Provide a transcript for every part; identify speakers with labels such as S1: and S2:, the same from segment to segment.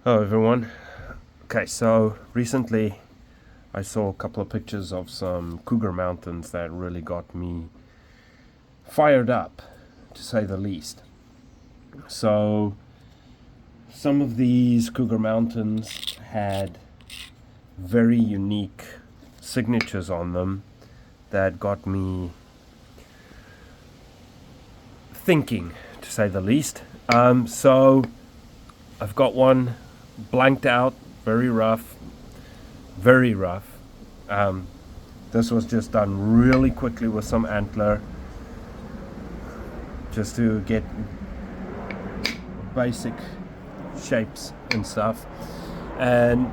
S1: Hello everyone. Okay, so recently I saw a couple of pictures of some Cougar Mountains that really got me fired up, to say the least. So some of these Cougar Mountains had very unique signatures on them that got me thinking, to say the least. So I've got one blanked out, very rough. This was just done really quickly with some antler, just to get basic shapes and stuff. And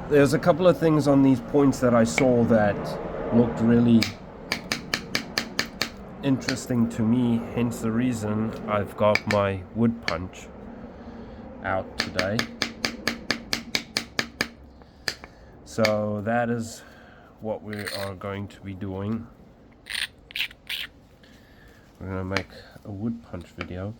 S1: there's a couple of things on these points that I saw that looked really interesting to me, hence the reason I've got my wood punch out today. So that is what we are going to be doing. We're going to make a wood punch video.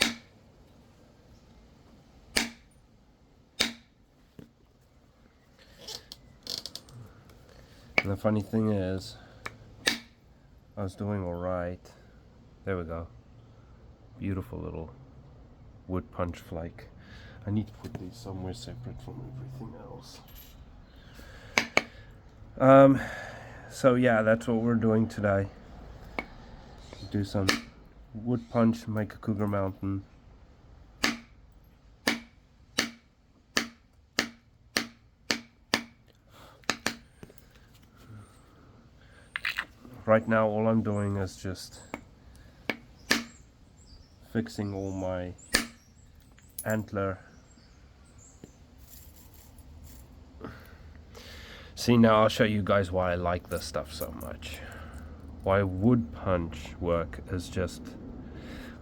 S1: And the funny thing is, I was doing alright. There we go. Beautiful little wood punch flake. I need to put these somewhere separate from everything else. So yeah, that's what we're doing today. Do some wood punch, make a Cougar Mountain. Right now all I'm doing is just fixing all my antler. See, now I'll show you guys why I like this stuff so much. Why wood punch work is just...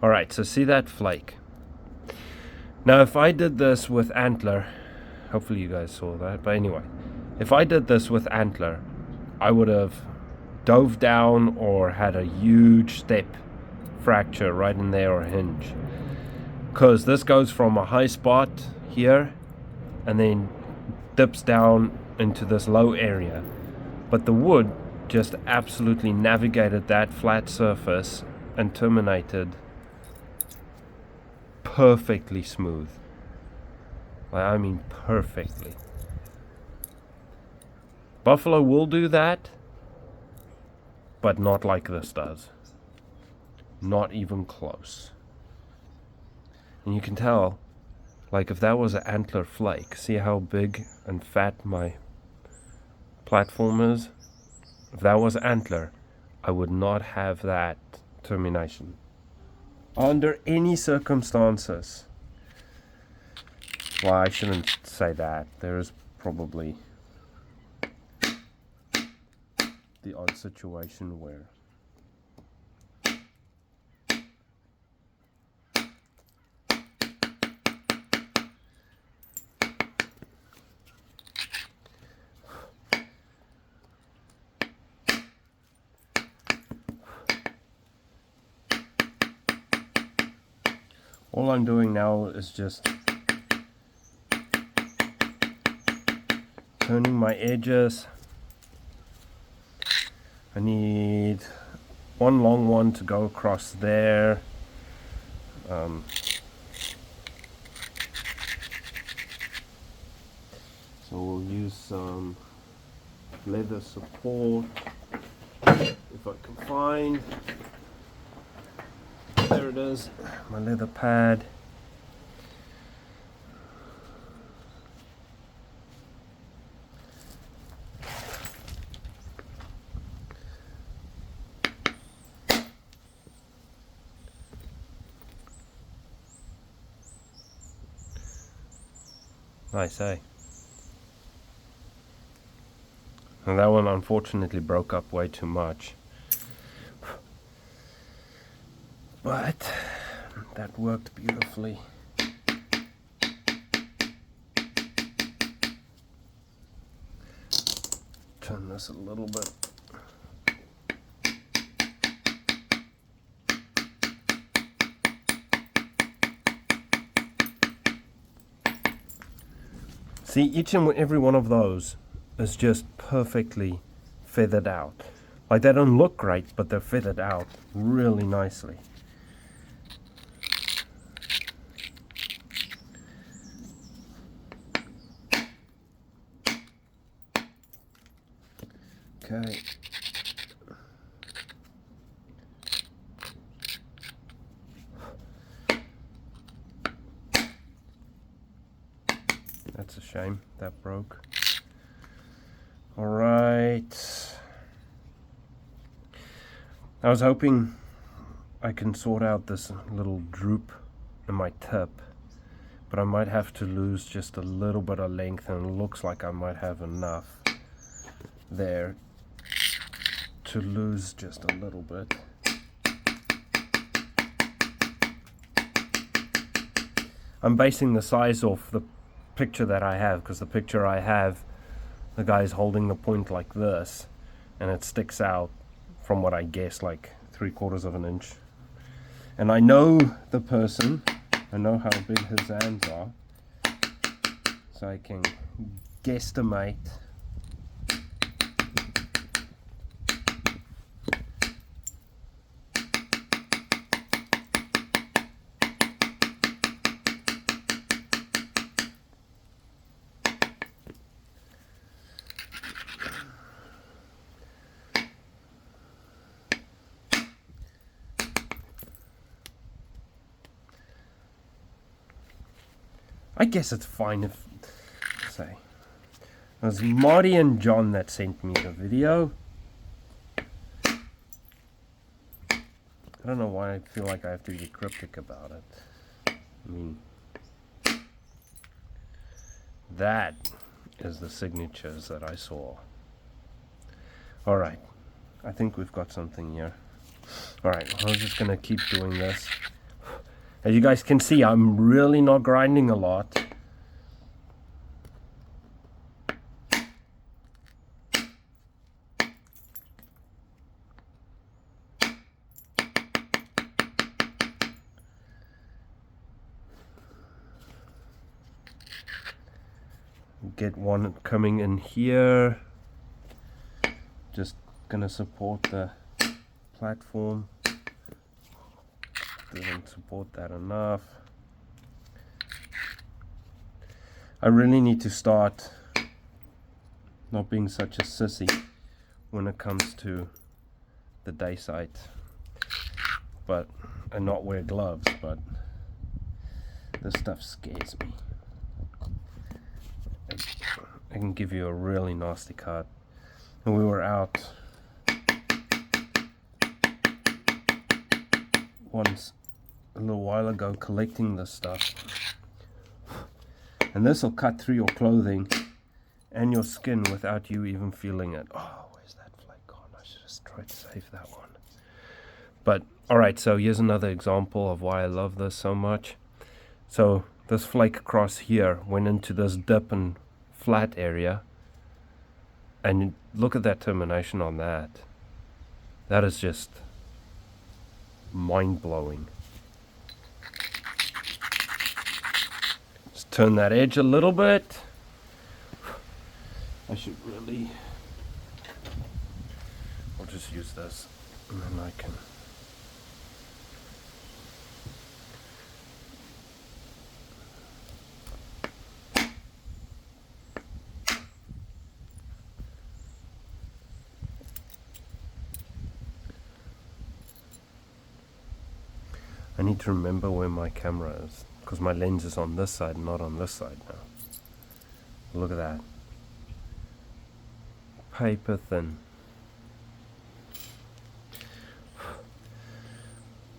S1: Alright, so see that flake? Now if I did this with antler, hopefully you guys saw that, but anyway, if I did this with antler, I would have dove down or had a huge step fracture right in there or hinge. Because this goes from a high spot here and then dips down into this low area, but the wood just absolutely navigated that flat surface and terminated perfectly smooth. I mean perfectly. Buffalo will do that, but not like this does. Not even close. And you can tell, like if that was an antler flake, see how big and fat my platform is? If that was antler, I would not have that termination. Under any circumstances. Well, I shouldn't say that. There is probably the odd situation where all I'm doing now is just turning my edges. I need one long one to go across there. So we'll use some leather support if I can find. There it is, my leather pad. Nice, eh? And that one unfortunately broke up way too much. But that worked beautifully. Turn this a little bit. See, each and every one of those is just perfectly feathered out. Like, they don't look great, but they're feathered out really nicely. Okay. That's a shame, that broke. All right. I was hoping I can sort out this little droop in my tip, but I might have to lose just a little bit of length, and it looks like I might have enough there to lose just a little bit. I'm basing the size off the picture that I have, because the picture I have, the guy's holding the point like this, and it sticks out from what I guess like 3/4 of an inch. And I know the person, I know how big his hands are, so I can guesstimate I guess it's fine if, say, it was Marty and John that sent me the video. I don't know why I feel like I have to be cryptic about it. I mean, that is the signatures that I saw. Alright, I think we've got something here. Alright, I'm just gonna keep doing this. As you guys can see, I'm really not grinding a lot. Get one coming in here. Just gonna support the platform. Doesn't support that enough. I really need to start not being such a sissy when it comes to the day sight, and not wear gloves, but this stuff scares me. I can give you a really nasty cut. And we were out once a little while ago collecting this stuff, and this will cut through your clothing and your skin without you even feeling it. Oh, where's that flake gone? I should just try to save that one. But alright, so here's another example of why I love this so much. So this flake across here went into this dip and flat area, and look at that termination on that. That is just mind-blowing. Just turn that edge a little bit. I should really, I'll just use this, and then I can I need to remember where my camera is, because my lens is on this side, not on this side now. Look at that. Paper thin.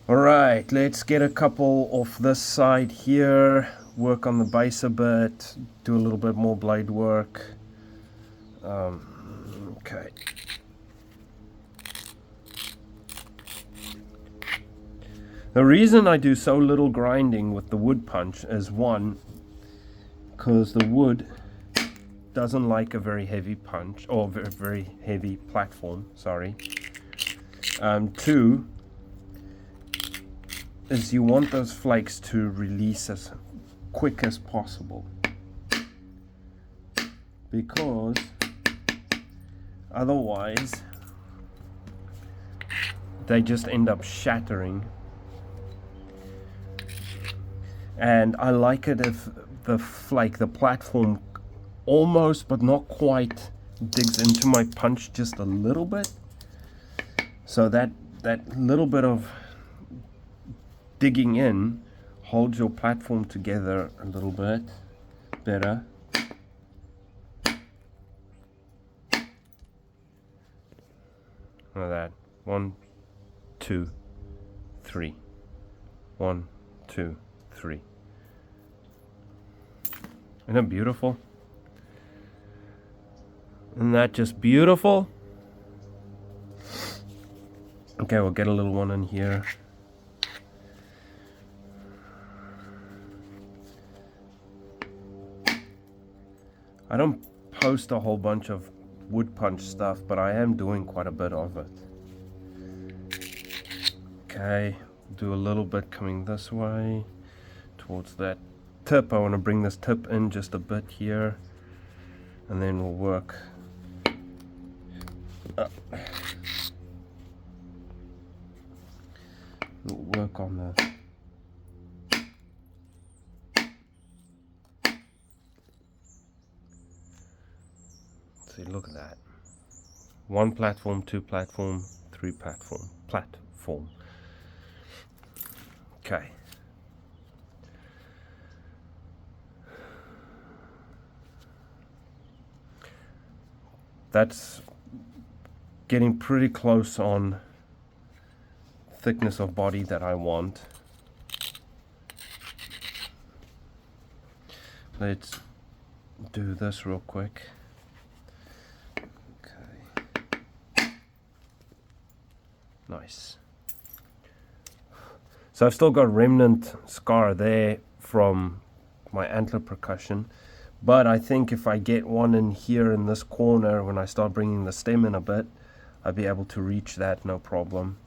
S1: Alright, let's get a couple off this side here, work on the base a bit, do a little bit more blade work. Okay. The reason I do so little grinding with the wood punch is, one, because the wood doesn't like a very heavy punch, or very heavy platform, sorry. Two, is you want those flakes to release as quick as possible. 'Cause if you do it too fast, it will just break. So you want to do it slowly. So you want those flakes to release as quick as possible. 'Cause if you do it too fast, it will just break. So you want those flakes to release as quick as possible. 'Cause if you do it too fast, it will just break. So you want those flakes to release as quick as possible. because otherwise they just end up shattering. And I like it if the platform almost but not quite digs into my punch just a little bit, so that little bit of digging in holds your platform together a little bit better. Like that. 1, 2, 3. 1, 2, 3. Isn't that beautiful? Isn't that just beautiful? Okay, we'll get a little one in here. I don't post a whole bunch of wood punch stuff, but I am doing quite a bit of it. Okay, do a little bit coming this way towards that tip. I want to bring this tip in just a bit here, and then we'll work on the see, look at that. 1 platform, 2 platform, 3 platform. Okay. That's getting pretty close on thickness of body that I want. Let's do this real quick. Okay. Nice. So I've still got Remnant Scar there from my antler percussion, but I think if I get one in here in this corner, when I start bringing the stem in a bit, I'll be able to reach that no problem.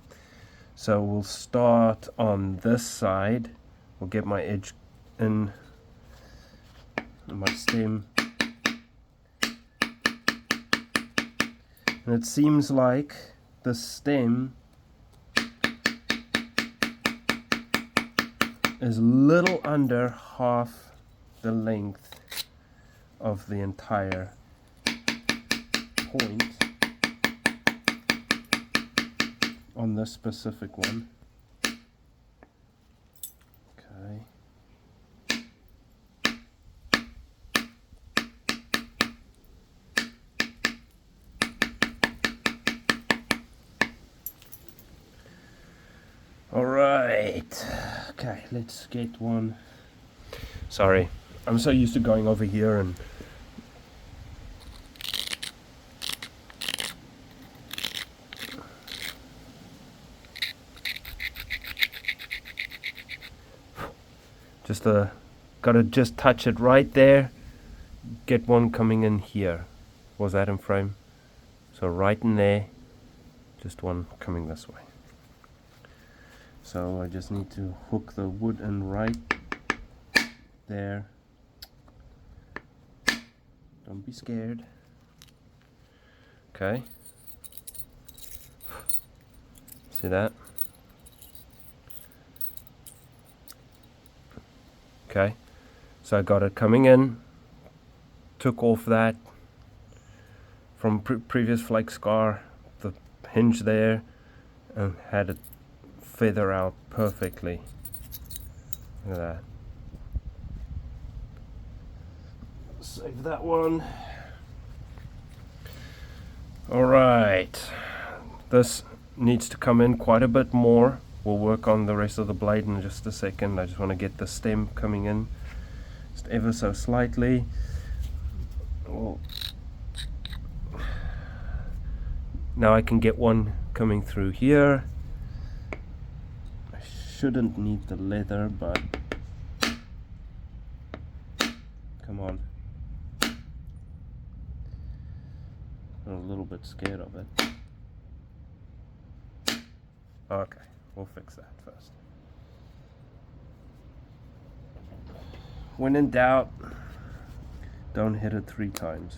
S1: So we'll start on this side. We'll get my edge in my stem. And it seems like the stem is a little under half the length of the entire point on this specific one. Okay. All right. Okay, let's get one. Sorry, I'm so used to going over here and gotta just touch it right there. Get one coming in here. Was that in frame? So right in there, just one coming this way. So I just need to hook the wood in right there. Don't be scared. Okay. See that? Okay. So I got it coming in. Took off that from previous flake scar, the hinge there, and had it feather out perfectly. Look at that. Save that one. Alright, this needs to come in quite a bit more. We'll work on the rest of the blade in just a second. I just want to get the stem coming in just ever so slightly. Oh. Now I can get one coming through here. Shouldn't need the leather, but come on. I'm a little bit scared of it. Okay, we'll fix that first. When in doubt, don't hit it 3 times.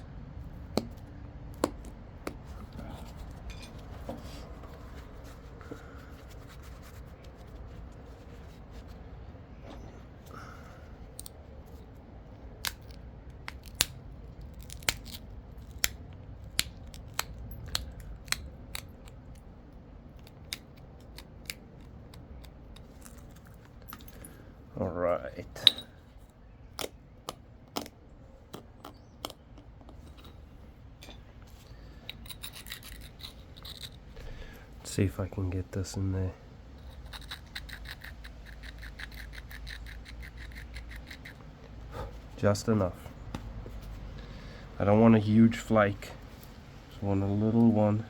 S1: See if I can get this in there. Just enough. I don't want a huge flake. Just want a little one.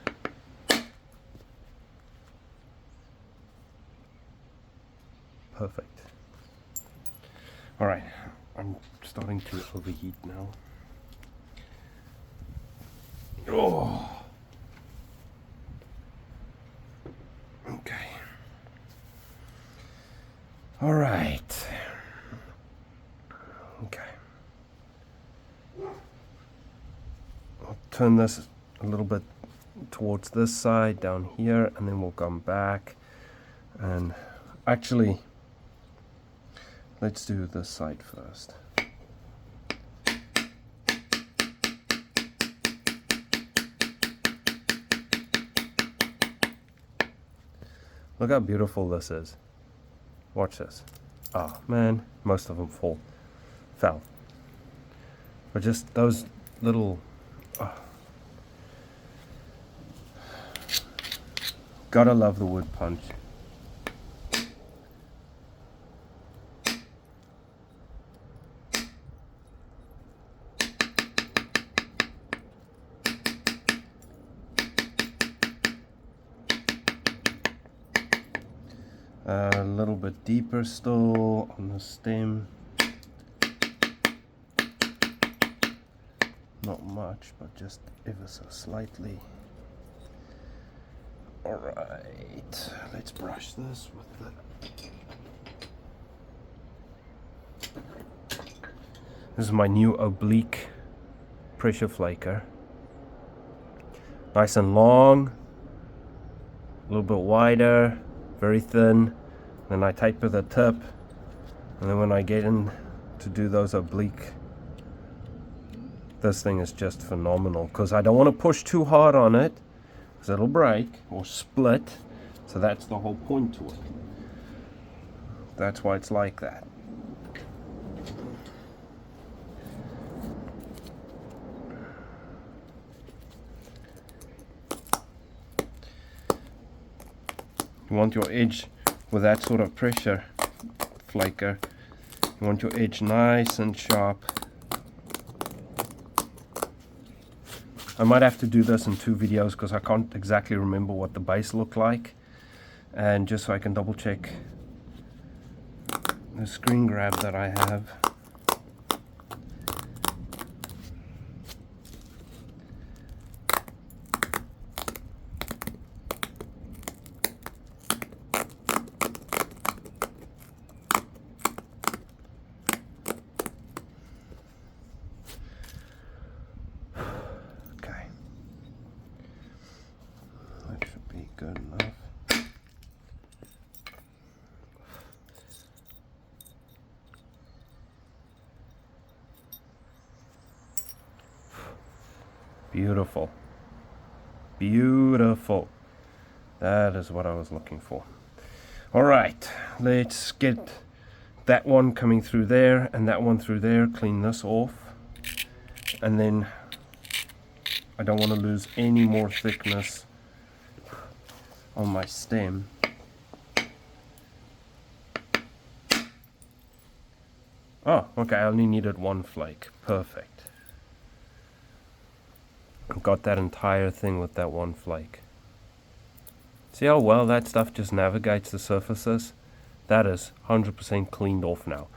S1: Perfect. Alright, I'm starting to overheat now. Oh. Okay. Alright. Okay. I'll turn this a little bit towards this side down here, and then we'll come back. And actually, let's do this side first. Look how beautiful this is. Watch this. Oh man, most of them fell. But just those little... Gotta love the wood punch. A little bit deeper still on the stem. Not much, but just ever so slightly. Alright, let's brush this with the... This is my new oblique pressure flaker. Nice and long, a little bit wider, very thin. Then I taper the tip, and then when I get in to do those oblique, this thing is just phenomenal, because I don't want to push too hard on it because it'll break or split. So that's the whole point to it. That's why it's like that. You want your edge with that sort of pressure flaker, you want your edge nice and sharp. I might have to do this in 2 videos because I can't exactly remember what the base looked like, and just so I can double check the screen grab that I have. Good enough. Beautiful. Beautiful. That is what I was looking for. Alright, let's get that one coming through there and that one through there. Clean this off. And then I don't want to lose any more thickness on my stem. Oh, okay, I only needed 1 flake. Perfect. I've got that entire thing with that 1 flake. See how well that stuff just navigates the surfaces? That is 100% cleaned off now.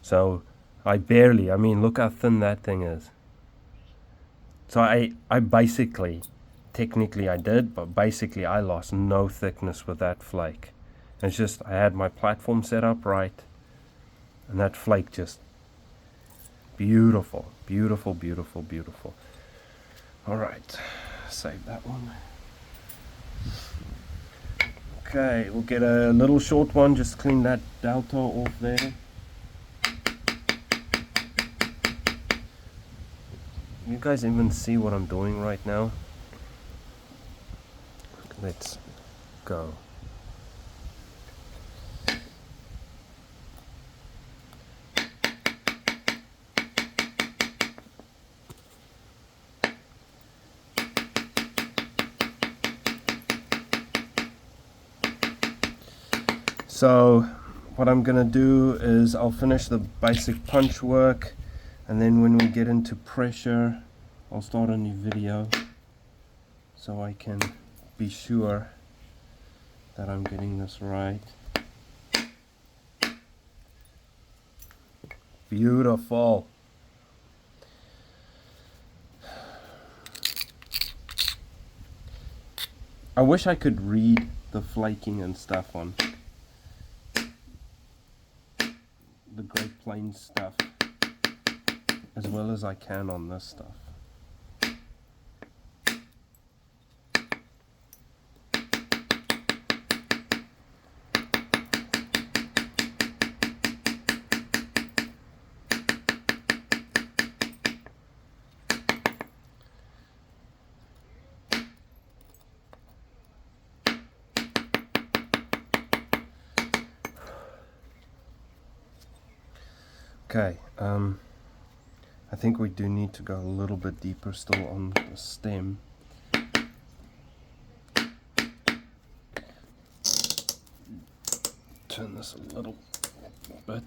S1: So I mean, look how thin that thing is. So I basically, technically I did, but basically I lost no thickness with that flake. It's just I had my platform set up right, and that flake just beautiful, beautiful, beautiful, beautiful. Alright, save that one. Okay, we'll get a little short one, just clean that delta off there. You guys even see what I'm doing right now? Let's go. So what I'm gonna do is I'll finish the basic punch work, and then when we get into pressure I'll start a new video so I can be sure that I'm getting this right. Beautiful. I wish I could read the flaking and stuff on the Great Plains stuff as well as I can on this stuff. Okay, I think we do need to go a little bit deeper still on the stem. Turn this a little bit.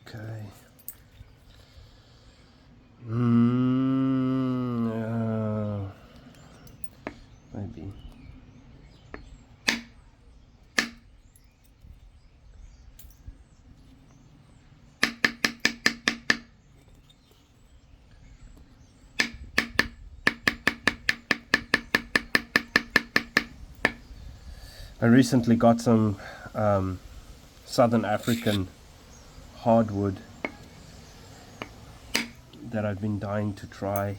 S1: Okay. Maybe. I recently got some Southern African hardwood that I've been dying to try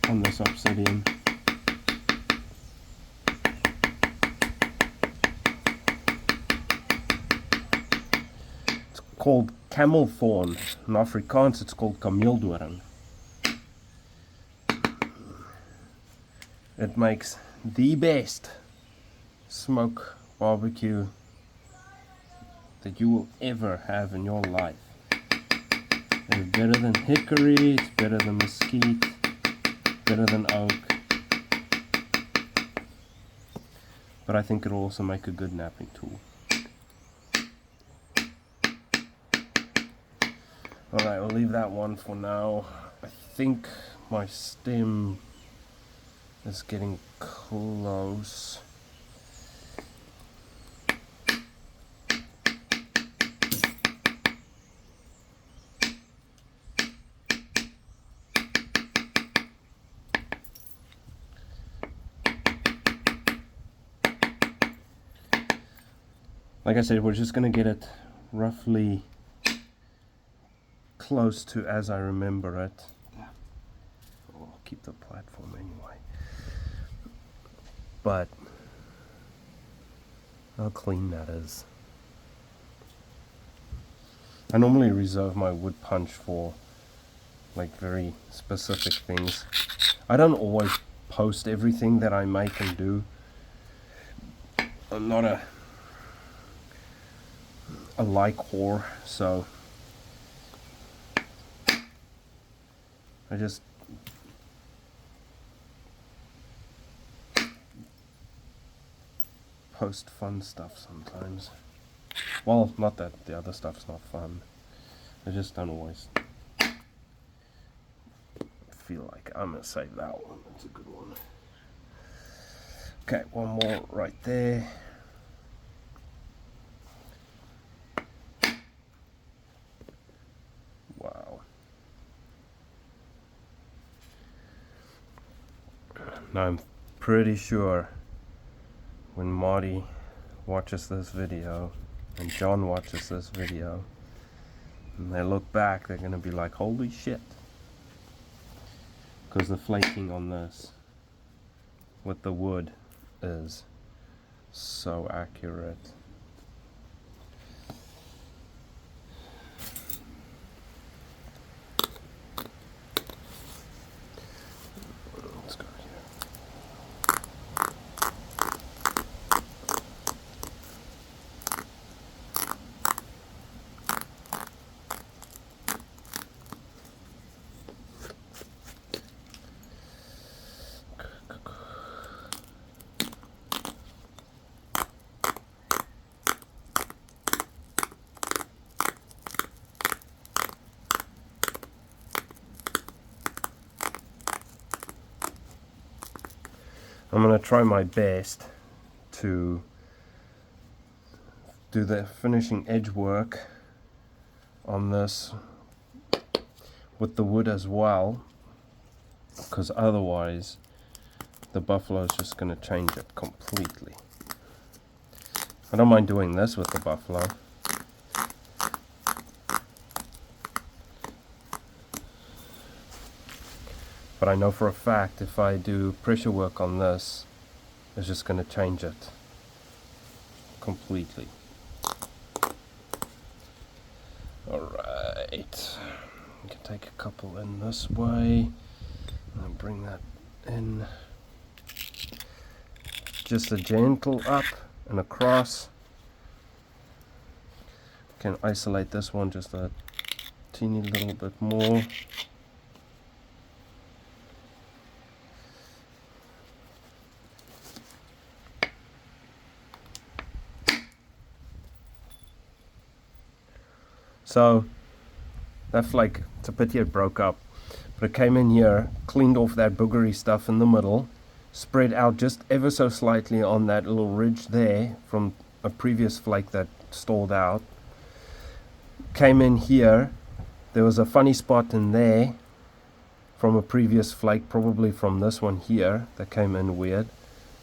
S1: on this obsidian. It's called camel thorn. In Afrikaans it's called kameeldoring. It makes the best smoke barbecue that you will ever have in your life. It's better than hickory, it's better than mesquite, better than oak. But I think it'll also make a good knapping tool. Alright, we'll leave that one for now. I think my stem is getting close. Like I said, we're just going to get it roughly close to as I remember it. I'll keep the platform anyway. But how clean that is. I normally reserve my wood punch for like very specific things. I don't always post everything that I make and do. I'm not a like whore, so I just post fun stuff sometimes. Well, not that the other stuff's not fun. I just don't always feel like I'm gonna save that one. That's a good one. Okay, one more right there. Wow. Now I'm pretty sure when Marty watches this video and John watches this video and they look back, they're going to be like, holy shit. Because the flaking on this with the wood is so accurate. Let's go here. I'm going to try my best to do the finishing edge work on this with the wood as well, because otherwise the buffalo is just going to change it completely. I don't mind doing this with the buffalo. But I know for a fact if I do pressure work on this, it's just going to change it completely. Alright, you can take a couple in this way and bring that in. Just a gentle up and across. Can isolate this one just a teeny little bit more. So that's like, it's a pity it broke up, but it came in here, cleaned off that boogery stuff in the middle, spread out just ever so slightly on that little ridge there from a previous flake that stalled out. Came in here, there was a funny spot in there from a previous flake, probably from this one here that came in weird,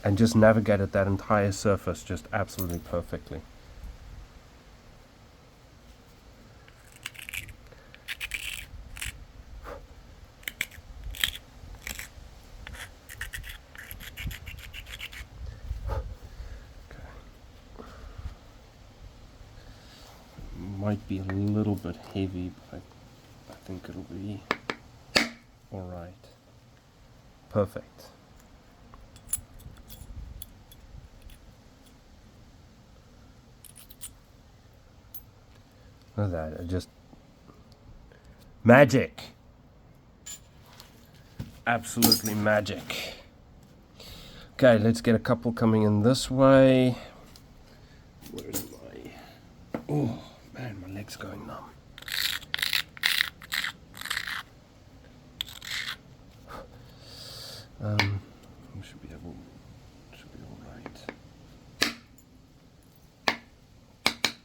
S1: and just navigated that entire surface just absolutely perfectly. Might be a little bit heavy, but I think it'll be alright. Perfect. Look at that, it just magic. Absolutely magic. Okay, let's get a couple coming in this way. Where's my... Oh man, my leg's going numb. We should be able... should be alright.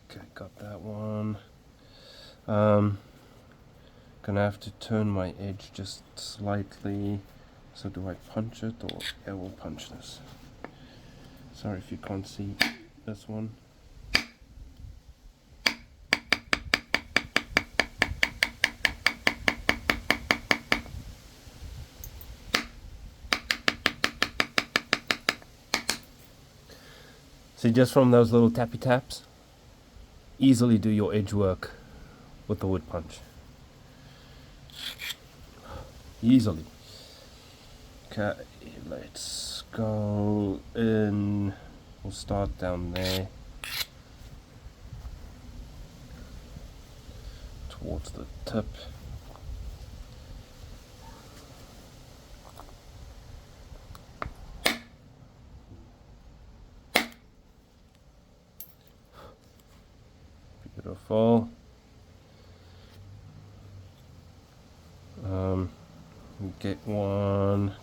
S1: Okay, got that one. Gonna have to turn my edge just slightly. So do I punch it, or yeah, we'll punch this. Sorry if you can't see this one. See, just from those little tappy taps, easily do your edge work with the wood punch. Easily. Okay, let's go in. We'll start down there towards the tip. Beautiful. Get one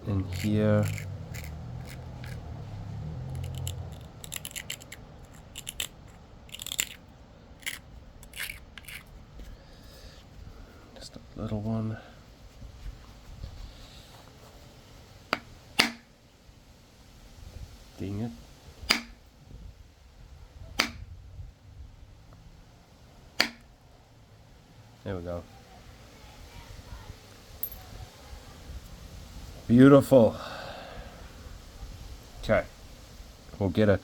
S1: in here. Just a little one. Dang it. There we go. Beautiful. Okay. We'll get a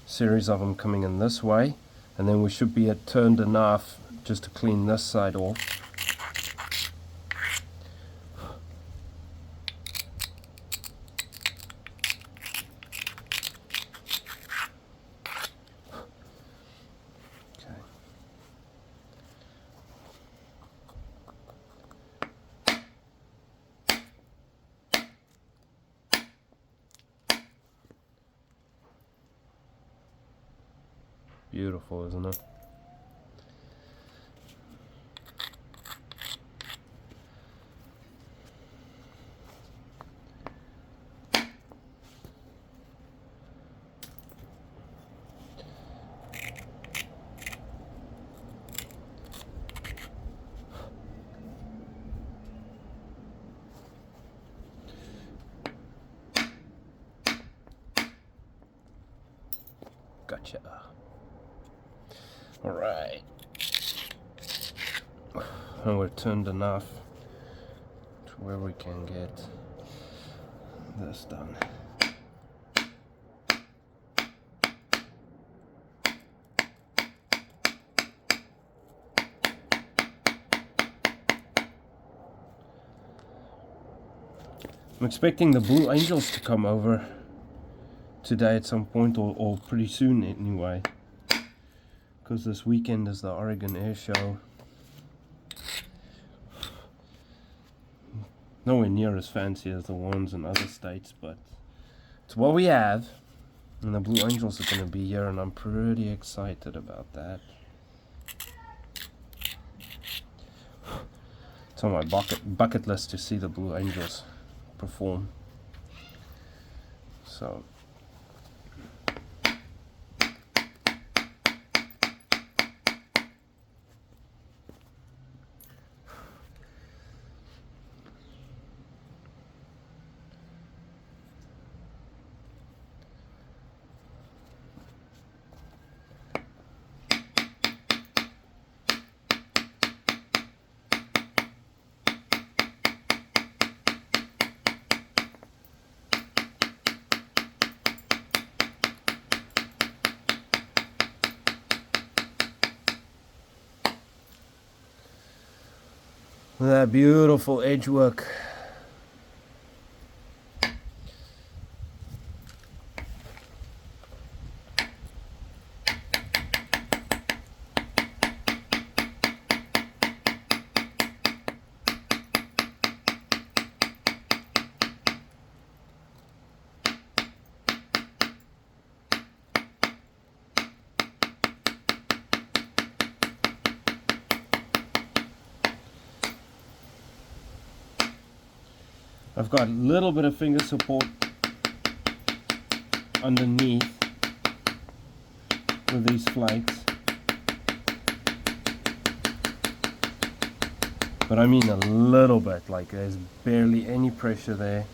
S1: series of them coming in this way, and then we should be at turned enough just to clean this side off. Okay. Beautiful, isn't it? Gotcha. All right. And we're turned enough to where we can get this done. I'm expecting the Blue Angels to come over today at some point, or pretty soon anyway, because this weekend is the Oregon Air Show. Nowhere near as fancy as the ones in other states, but it's what we have, and the Blue Angels are going to be here, and I'm pretty excited about that. It's on my bucket list to see the Blue Angels perform. So that beautiful edge work. I've got a little bit of finger support underneath with these flakes, but I mean a little bit, like there's barely any pressure there.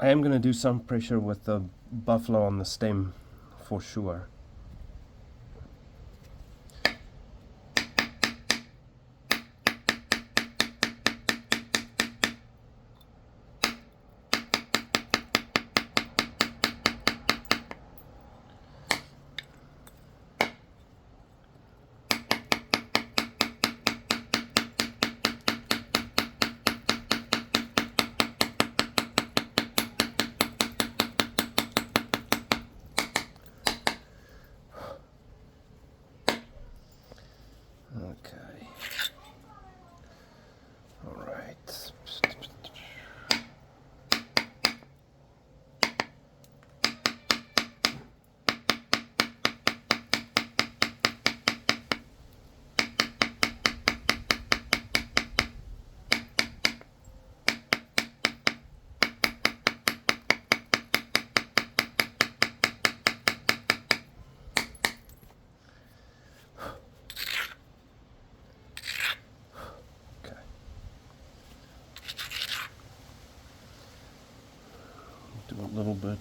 S1: I am going to do some pressure with the buffalo on the stem for sure. a little bit.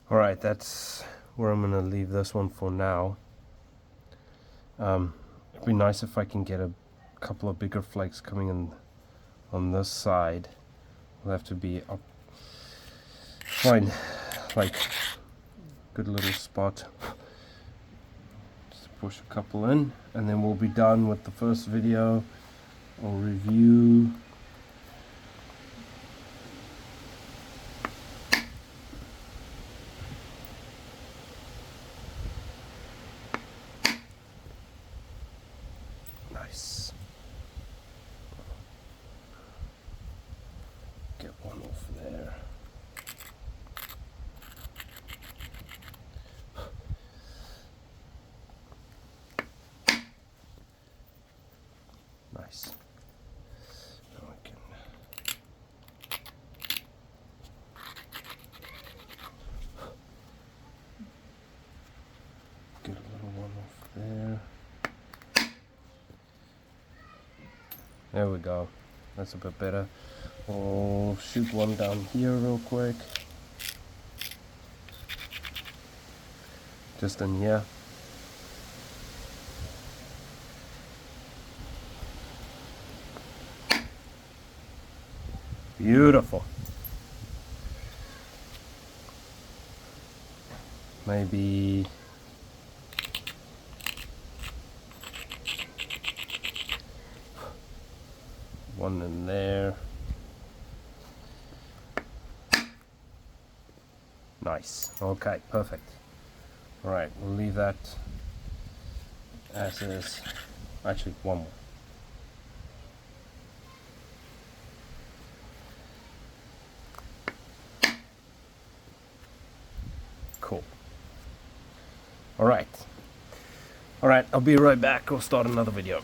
S1: Alright, that's where I'm going to leave this one for now. It'd be nice if I can get a couple of bigger flakes coming in on this side. We'll have to be up, find like good little spot. Just push a couple in, and then we'll be done with the first video or review. Nice. Get one off there. Nice. Now I can get a little one off there. There we go. That's a bit better. I'll shoot one down here real quick. Just in here. Beautiful. Maybe one in there. Nice. Okay, perfect. All right, we'll leave that as is. Actually, one more. Cool. All right. All right, I'll be right back. We'll start another video.